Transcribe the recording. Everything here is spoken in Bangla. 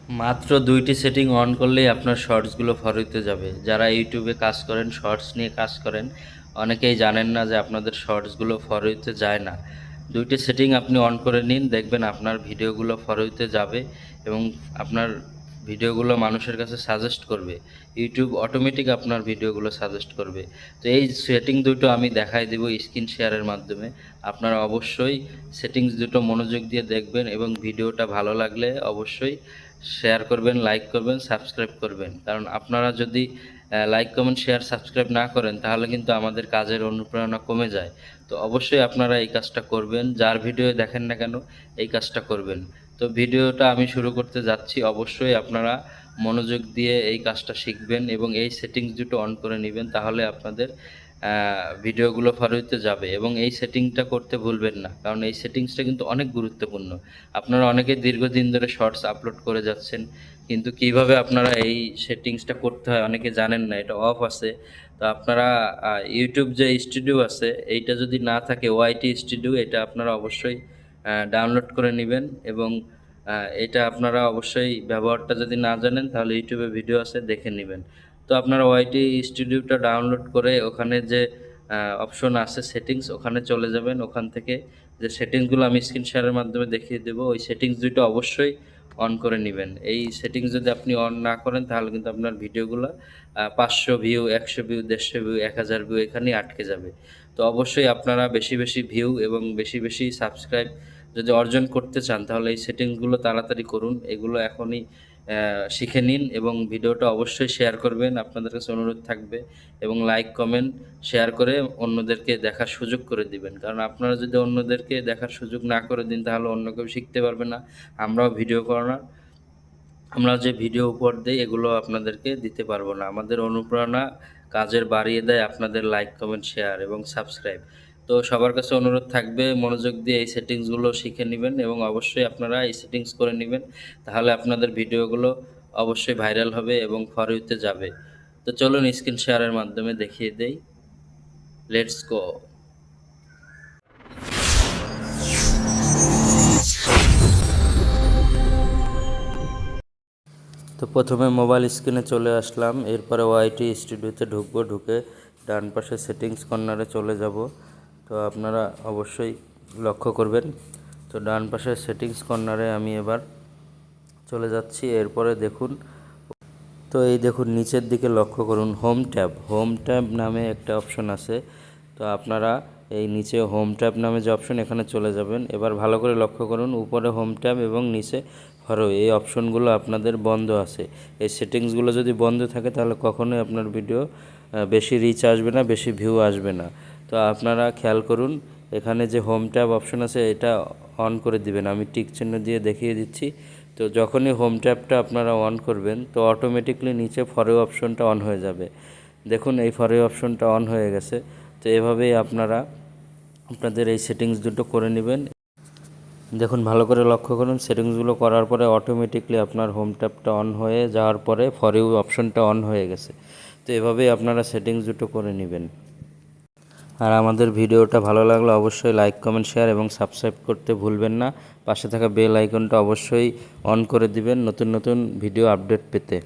মাত্র ২টি সেটিং অন করলেই আপনার শর্টসগুলো ফরিতে যাবে। যারা ইউটিউবে কাজ করেন, শর্টস নিয়ে কাজ করেন, অনেকেই জানেন না যে আপনাদের শর্টসগুলো ফরিতে যায় না। ২টি সেটিং আপনি অন করে নিন, দেখবেন আপনার ভিডিওগুলো ফরিতে যাবে এবং আপনার ভিডিওগুলো মানুষের কাছে সাজেস্ট করবে। ইউটিউব অটোমেটিক আপনার ভিডিওগুলো সাজেস্ট করবে। তো এই সেটিং দুটো আমি দেখাই দেব স্ক্রিন শেয়ারের মাধ্যমে। আপনারা অবশ্যই সেটিংস দুটো মনোযোগ দিয়ে দেখবেন এবং ভিডিওটা ভালো লাগলে অবশ্যই শেয়ার করবেন, লাইক করবেন, সাবস্ক্রাইব করবেন। কারণ আপনারা যদি লাইক, কমেন্ট, শেয়ার, সাবস্ক্রাইব না করেন তাহলে কিন্তু আমাদের কাজের অনুপ্রেরণা কমে যায়। তো অবশ্যই আপনারা এই কাজটা করবেন, যার ভিডিও দেখেন না কেন এই কাজটা করবেন। তো ভিডিওটা আমি শুরু করতে যাচ্ছি। অবশ্যই আপনারা মনোযোগ দিয়ে এই কাজটা শিখবেন এবং এই সেটিংস দুটো অন করে নেবেন, তাহলে আপনাদের ভিডিওগুলো ফরওয়ার্ডে যাবে। এবং এই সেটিংটা করতে ভুলবেন না, কারণ এই সেটিংসটা কিন্তু অনেক গুরুত্বপূর্ণ। আপনারা অনেকে দীর্ঘদিন ধরে শর্টস আপলোড করে যাচ্ছেন, কিন্তু কিভাবে আপনারা এই সেটিংসটা করতে হয় অনেকে জানেন না, এটা অফ আছে। তো আপনারা ইউটিউব যে স্টুডিও আছে এইটা যদি না থাকে, ওয়াইটি স্টুডিও, এটা আপনারা অবশ্যই ডাউনলোড করে নেবেন এবং এটা আপনারা অবশ্যই ব্যবহারটা যদি না জানেন তাহলে ইউটিউবে ভিডিও আছে, দেখে নেবেন। তো আপনারা ওয়াইটি স্টুডিওটা ডাউনলোড করে ওখানে যে অপশন আছে সেটিংস, ওখানে চলে যাবেন। ওখান থেকে যে সেটিংসগুলো আমি স্ক্রিন শেয়ারের মাধ্যমে দেখিয়ে দেবো, ওই সেটিংস দুটো অবশ্যই অন করে নেবেন। এই সেটিংস যদি আপনি অন না করেন তাহলে কিন্তু আপনার ভিডিওগুলো 500 ভিউ, 100 ভিউ, 150 ভিউ, 1000 ভিউ এখানেই আটকে যাবে। তো অবশ্যই আপনারা বেশি বেশি ভিউ এবং বেশি বেশি সাবস্ক্রাইব যদি অর্জন করতে চান তাহলে এই সেটিংসগুলো তাড়াতাড়ি করুন। এগুলো এখনই শিখে নিন এবং ভিডিওটা অবশ্যই শেয়ার করবেন, আপনাদের কাছে অনুরোধ থাকবে। এবং লাইক, কমেন্ট, শেয়ার করে অন্যদেরকে দেখার সুযোগ করে দিবেন। কারণ আপনারা যদি অন্যদেরকে দেখার সুযোগ না করে দিন তাহলে অন্য কেউ শিখতে পারবে না। আমরাও ভিডিও করার আমরা যে ভিডিও উপহার দেই এগুলো আপনাদেরকে দিতে পারবো না। আমাদের অনুপ্রেরণা কাজের বাড়িয়ে দেয় আপনাদের লাইক, কমেন্ট, শেয়ার এবং সাবস্ক্রাইব। তো সবার কাছে অনুরোধ থাকবে মনোযোগ দিয়ে এই সেটিংসগুলো শিখে নেবেন এবং অবশ্যই আপনারা এই সেটিংস করে নেবেন, তাহলে আপনাদের ভিডিওগুলো অবশ্যই ভাইরাল হবে এবং ফর ইউতে যাবে। তো চলুন স্ক্রিন শেয়ারের মাধ্যমে দেখিয়ে দেই। Let's go. তো প্রথমে মোবাইল স্ক্রিনে চলে আসলাম, এরপরে ওয়াইটি স্টুডিওতে ঢুকবো, ঢুকে ডান পাশে সেটিংস কর্নারে চলে যাব। তো আপনারা অবশ্যই লক্ষ্য করবেন। তো ডান পাশে সেটিংস কর্নারে আমি এবার চলে যাচ্ছি। এরপরে দেখুন, তো এই দেখুন নিচের দিকে লক্ষ্য করুন, হোম ট্যাব নামে একটা অপশন আছে। তো আপনারা এই নিচে হোম ট্যাব নামে যে অপশন, এখানে চলে যাবেন। এবার ভালো করে লক্ষ্য করুন, উপরে হোম ট্যাব এবং নিচে ফলো, এই অপশনগুলো আপনাদের বন্ধ আছে। এই সেটিংসগুলো যদি বন্ধ থাকে তাহলে কখনোই আপনার ভিডিও বেশি রিচ আসবে না, বেশি ভিউ আসবে না। তো আপনারা খেয়াল করুন, এখানে যে হোম ট্যাব অপশন আছে এটা অন করে দিবেন। আমি টিক চিহ্ন দিয়ে দেখিয়ে দিচ্ছি। তো যখনই হোম ট্যাবটা আপনারা অন করবেন তো অটোমেটিকলি নিচে ফর ইউ অপশনটা অন হয়ে যাবে। দেখুন এই ফর ইউ অপশনটা অন হয়ে গেছে। তো এভাবেই আপনারা আপনাদের এই সেটিংস দুটো করে নেবেন। দেখুন ভালো করে লক্ষ্য করুন, সেটিংসগুলো করার পরে অটোমেটিকলি আপনার হোম ট্যাবটা অন হয়ে যাওয়ার পরে ফর ইউ অপশনটা অন হয়ে গেছে। তো এভাবেই আপনারা সেটিংস দুটো করে নেবেন। আর আমাদের ভিডিওটা ভালো লাগলে অবশ্যই লাইক, কমেন্ট, শেয়ার এবং সাবস্ক্রাইব করতে ভুলবেন না। পাশে থাকা বেল আইকনটা অবশ্যই অন করে দিবেন নতুন নতুন ভিডিও আপডেট পেতে।